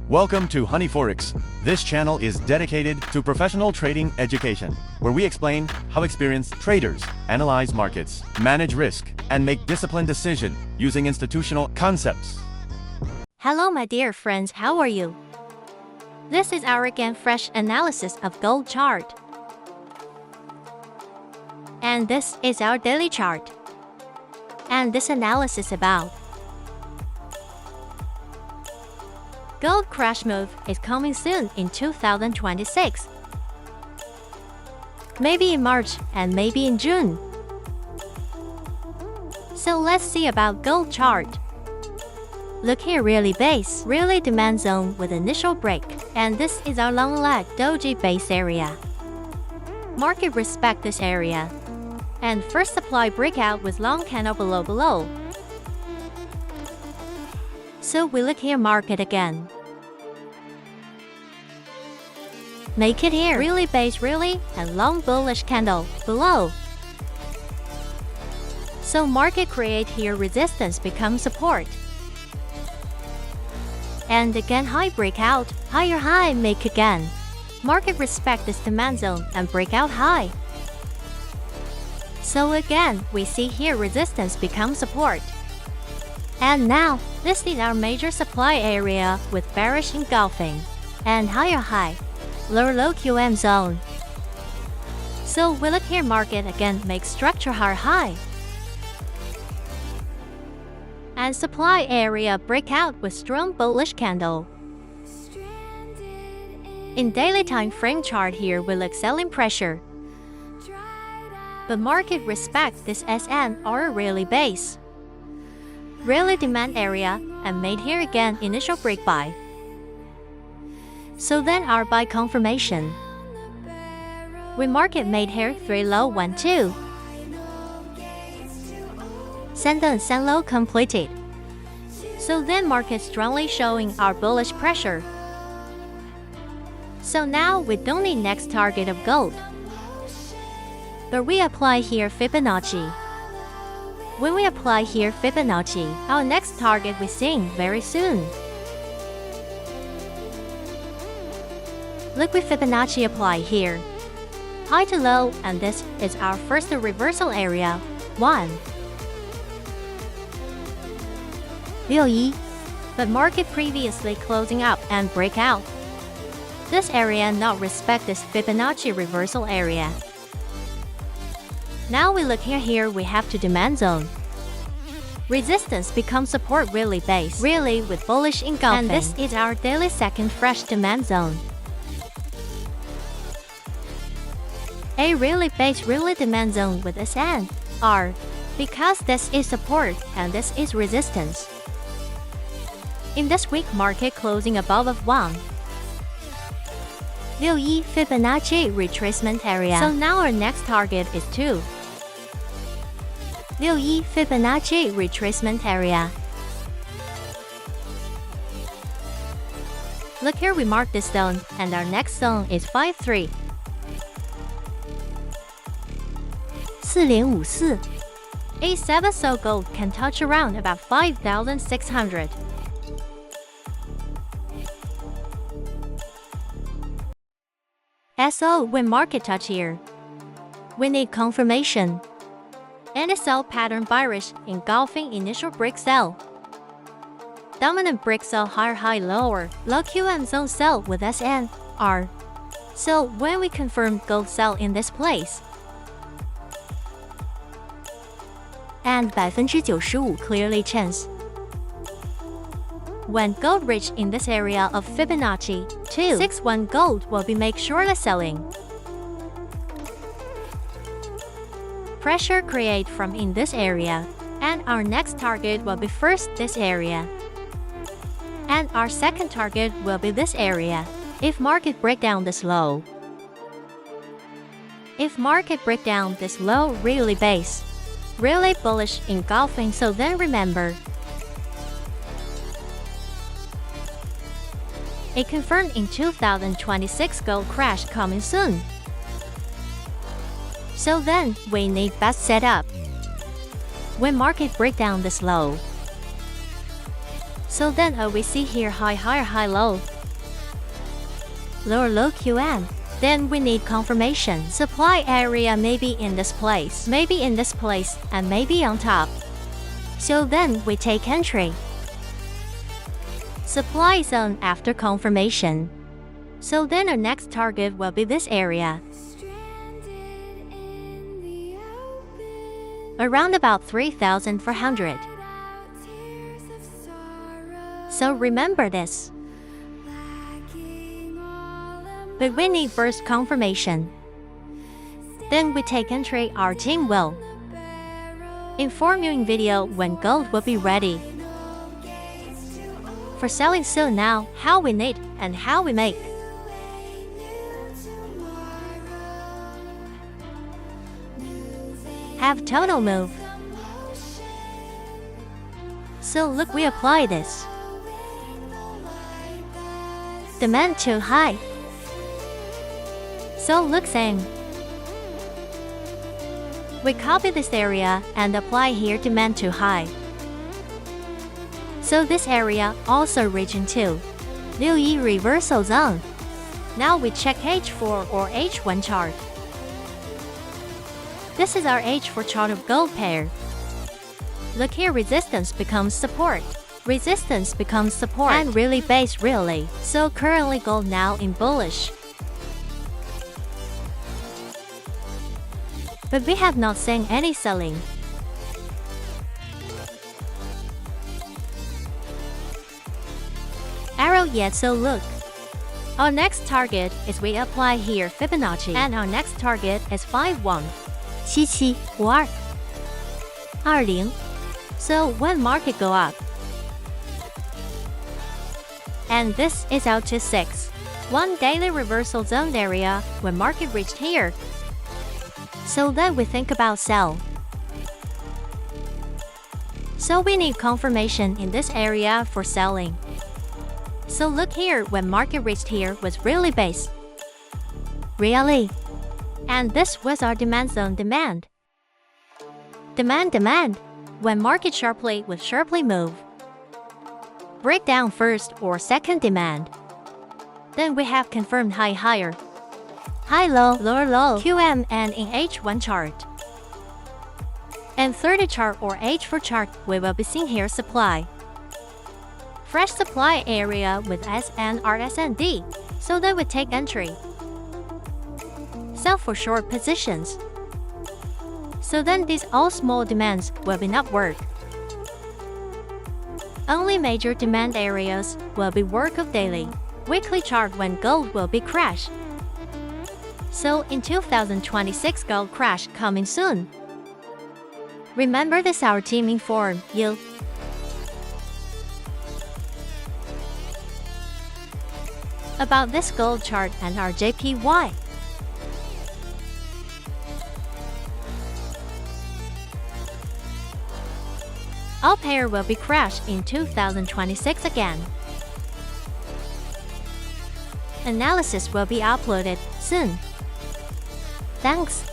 Welcome to Honey Forex. This channel is dedicated to professional trading education, where we explain how experienced traders analyze markets, manage risk, and make disciplined decisions using institutional concepts. Hello my dear friends, how are you? This is our again fresh analysis of gold chart. And this is our daily chart. And this analysis about gold crash move is coming soon in 2026. Maybe in March and maybe in June. So let's see about gold chart. Look here, really base, really demand zone with initial break. And this is our long leg doji base area. Market respect this area. And first supply breakout with long candle below. So we look here market again. Make it here, really base, really, and long bullish candle below. So market create here resistance becomes support. And again high breakout, higher high make again. Market respect this demand zone and breakout high. So again, we see here resistance becomes support. And now, this is our major supply area with bearish engulfing. And higher high, low QM zone. So we look here market again make structure higher high. And supply area breakout with strong bullish candle. In daily time frame chart here we look selling pressure. But market respect this SN or really base. Really demand area and made here again initial break buy. So then our buy confirmation. We market made here 3 low 1 2. Send low completed. So then market strongly showing our bullish pressure. So now we don't need next target of gold. But we apply here Fibonacci. When we apply here Fibonacci, our next target we seeing very soon. Look with Fibonacci apply here. High to low, and this is our first reversal area, 1. 61. But market previously closing up and break out. This area not respect this Fibonacci reversal area. Now we look here we have to demand zone. Resistance becomes support really base, really with bullish engulfing. And this is our daily second fresh demand zone. A really base really demand zone with SN, R, because this is support and this is resistance. In this week market closing above of 1. 61 Fibonacci retracement area. So now our next target is 2. 61 Fibonacci retracement area. Look here we mark this zone and our next zone is 53. 4.54. A7 so gold can touch around about 5,600. SO when market touch here. We need confirmation. NSL pattern bearish engulfing initial break sell. Dominant break sell higher high lower, low QM zone sell with SN, R. So when we confirm gold sell in this place. And 95% clearly chance. When gold reach in this area of Fibonacci, 261 gold will be make sure selling. Pressure create from in this area, and our next target will be first this area. And our second target will be this area, if market break down this low. If market break down this low really base, really bullish engulfing, so then remember. It confirmed in 2026 gold crash coming soon. So then, we need best setup. When market break down this low. So then we see here high, higher, high, low. low QM. Then we need confirmation. Supply area may be in this place, maybe in this place, and maybe on top. So then we take entry. Supply zone after confirmation. So then our next target will be this area. Around about 3,400. So remember this. But we need first confirmation. Then we take entry. Our team will inform you in video when gold will be ready. For selling, so now how we need and how we make. Have total move. So look, we apply this. Demand too high. So look, same. We copy this area and apply here demand too high. So this area also region 2. Liu Yi reversal zone. Now we check H4 or H1 chart. This is our H4 chart of gold pair. Look here, resistance becomes support. Resistance becomes support and really base really. So currently gold now in bullish. But we have not seen any selling. Arrow yet, so look. Our next target is we apply here Fibonacci, and our next target is 51775220. So when market go up, and this is out to 6. One daily reversal zone area when market reached here. So then we think about sell. So we need confirmation in this area for selling. So look here, when market reached here was really base. Really. And this was our demand zone demand. Demand. When market sharply would sharply move. Break down first or second demand. Then we have confirmed high higher. High low, low, QM and in H1 chart. And 30 chart or H4 chart, we will be seeing here supply. Fresh supply area with S and RSND, so that we take entry. Sell for short positions. So then these all small demands will be not work. Only major demand areas will be work of daily, weekly chart when gold will be crash. So in 2026 gold crash coming soon. Remember this, our team inform you. About this gold chart and our JPY. All pair will be crashed in 2026 again. Analysis will be uploaded soon. Thanks.